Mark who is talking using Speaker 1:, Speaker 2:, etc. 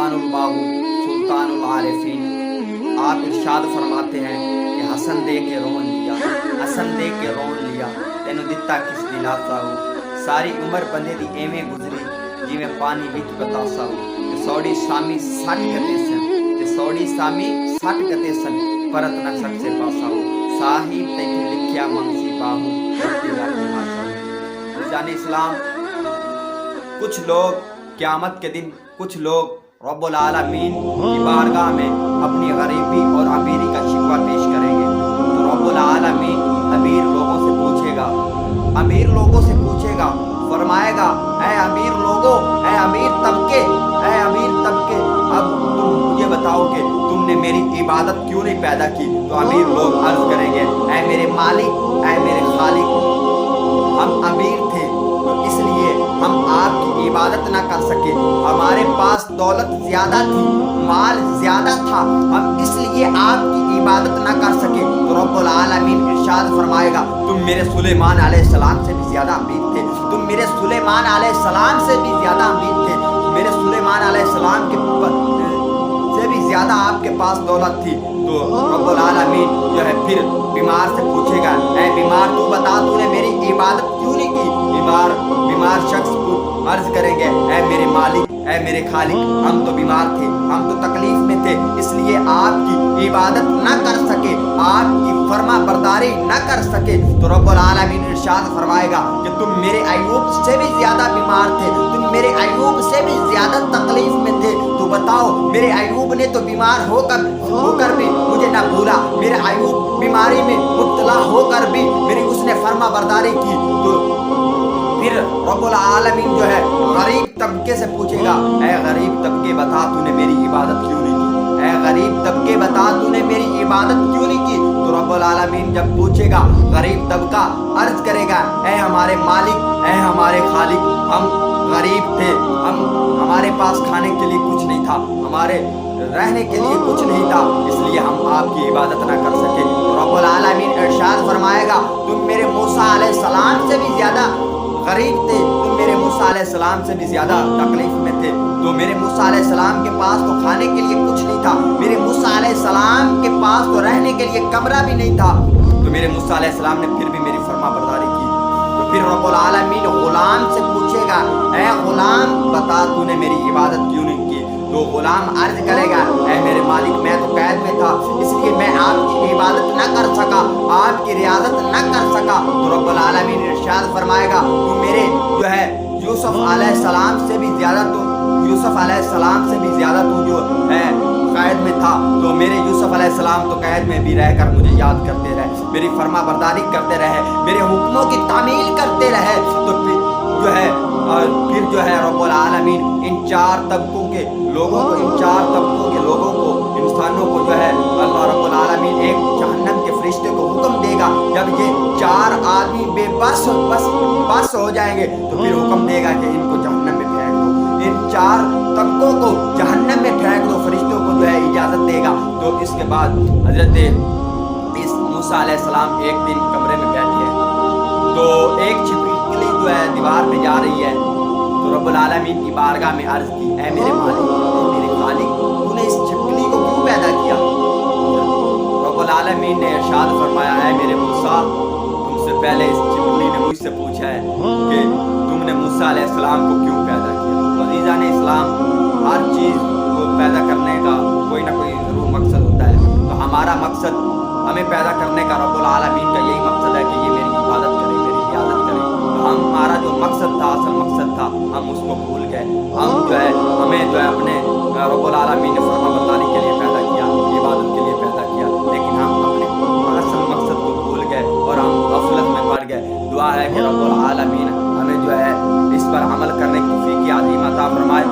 Speaker 1: सुल्तानुल बाहु सुल्तानुल आरिफीन। आप इरशाद फरमाते हैं कि हसन दे के रोन लिया, हसन दे के रोन लिया, तेनू दिता किस दिलासा हो। सारी उम्र बंदे दी एवें गुजरी जिवें पानी विच बतासा हो। ते सौड़ी सामी 60 गते सन, ते सौड़ी सामी 60 गते सन, परत न सकसे पासा हो। साहिब तैथी लिखिया मंगसी बाहु जाने इस्लाम। कुछ लोग क़यामत के दिन, कुछ लोग रब्बुल आलमीन की बारगाह में अपनी गरीबी और अमीरी का शिकवा पेश करेंगे। तो रब्बुल आलमीन अमीर लोगों से पूछेगा, अमीर लोगों से पूछेगा, फरमाएगा ऐ अमीर लोगों, ऐ अमीर तबके, ऐ अमीर तबके, अब तुम मुझे बताओ कि तुमने मेरी इबादत क्यों नहीं पैदा की। तो अमीर लोग अर्ज करेंगे ऐ मेरे मालिक, ऐ मेरे खालिक, हम अमीर थे तो इसलिए हम आपकी इबादत ना कर सके। हमारे पास दौलत ज्यादा थी, माल ज्यादा था, हम इसलिए आपकी इबादत ना कर सके। तो रब्बुल आलमीन इरशाद फरमाएगा तुम मेरे सुलेमान अलैहिस्सलाम से भी ज्यादा अमीर थे, तुम मेरे सुलेमान अलैहिस्सलाम से भी ज्यादा अमीर थे, मेरे सुलेमान अलैहिस्सलाम के से भी ज्यादा आपके पास दौलत थी। तो रब्बुल आलमीन जो है फिर बीमार से पूछेगा ऐ बीमार तू बता तूने मेरी इबादत क्यों नहीं की। बीमार शख्स को अर्ज करेंगे ऐ मेरे मालिक, ऐ मेरे खालिक, हम तो बीमार थे, हम तो तकलीफ में थे, इसलिए आपकी इबादत न कर सके, आपकी फर्मा बरदारी न कर सके। तो रब्बुल आलमीन इरशाद फरमाएगा कि तुम मेरे अय्यूब से भी ज्यादा बीमार थे, तुम मेरे अय्यूब से भी ज्यादा तकलीफ में थे। तो बताओ मेरे अय्यूब ने तो बीमार होकर भी मुझे न भूला, मेरे अय्यूब बीमारी में मुब्तला होकर भी मेरी उसने फर्मा बरदारी की। तो फिर रब्बुल आलमीन जो है गरीब तबके से पूछेगा ऐ गरीब तबके बता तूने मेरी इबादत क्यों नहीं की, ऐ गरीब तबके बता तूने मेरी इबादत क्यों नहीं की। तो रब्बुल आलमीन जब पूछेगा गरीब तबका अर्ज करेगा ऐ हमारे मालिक, ऐ हमारे खालिक, हम गरीब थे, हमारे पास खाने के लिए कुछ नहीं था, हमारे रहने के लिए कुछ नहीं था, इसलिए हम आपकी इबादत ना कर सके। तो रब्बुल आलमीन इरशाद फरमाएगा तुम मेरे मूसा अलैहिस्सलाम से भी ज्यादा गरीब थे, तुम मेरे मूसा अलैहिस्सलाम से भी ज्यादा तकलीफ में थे। तो मेरे मूसा अलैहिस्सलाम के पास तो खाने के लिए कुछ नहीं था, मेरे मूसा अलैहिस्सलाम के पास तो रहने के लिए कमरा भी नहीं था। तो मेरे मूसा अलैहिस्सलाम ने फिर भी मेरी फर्मा बरदारी की। तो फिर रब्बुल आलमीन गुलाम से पूछेगा ऐ गुलाम बता तूने मेरी इबादत क्यों नहीं की। तो गुलाम अर्ज करेगा ऐ मेरे मालिक मैं तो कैद में था, इसलिए मैं आपकी इबादत न कर सका, आपकी रियाजत न कर सका। तो रब्बुल आलमीन इरशाद फरमाएगा तू मेरे जो है यूसुफ अलैहिस्सलाम से भी ज्यादा तू जो है कैद में था। तो मेरे यूसुफ अलैहिस्सलाम तो कैद में भी रहकर मुझे याद करते रहे, मेरी फर्मा बरदारी करते रहे, मेरे हुक्मों की तामील करते रहे। तो फिर जो है रब्बुल आलमीन इन चार तबकों के लोगों को, इंसानों को जो है अल्लाह रब्बुल आलमीन एक जहन्नम के फरिश्ते को हुक्म देगा। जब ये चार आदमी बेबस हो जाएंगे तो फिर हुक्म देगा कि इनको जहन्नम में फेंक दो, इन चार तबकों को जहन्नम में फेंक दो, फरिश्तों को जो है इजाजत देगा। तो इसके बाद हजरत मूसा अलैहिस्सलाम एक दिन कमरे में बैठे हैं, तो एक छिपकली जो है दीवार पे जा रही है। तो रब्बुल आलमीन की बारगाह में अर्ज की ऐ मेरे मालिक, ऐ मेरे खालिक, तूने इस छिपकली को क्यों पैदा किया। रब्बुल आलमीन ने इरशाद फरमाया है मेरे मूसा तुमसे पहले इस छिपकली ने मुझसे पूछा है कि तुमने मूसा अलैहिस्सलाम को क्यों पैदा किया। तो अज़ीज़ान इस्लाम हर चीज़ को पैदा करने का कोई ना कोई ज़रूर मकसद होता है। तो हमारा मकसद, हमें पैदा करने का रब्बुल आलमीन का यही मकसद है कि ये मेरी इबादत करे, मेरी रियाजत करे। तो हमारा जो मकसद था, असल मकसद था, हम उसको भूल गए। हमें जो है अपने रब्बुल आलमीन ने फर्मा बरदारी के लिए पैदा किया, इबादत के लिए पैदा किया, लेकिन हम अपने असल मकसद को भूल गए और हम गफलत में पड़ गए। दुआ है कि रब्बुल आलमीन हमें जो है इस पर अमल करने की तौफीक अज़ीम अता फरमाए।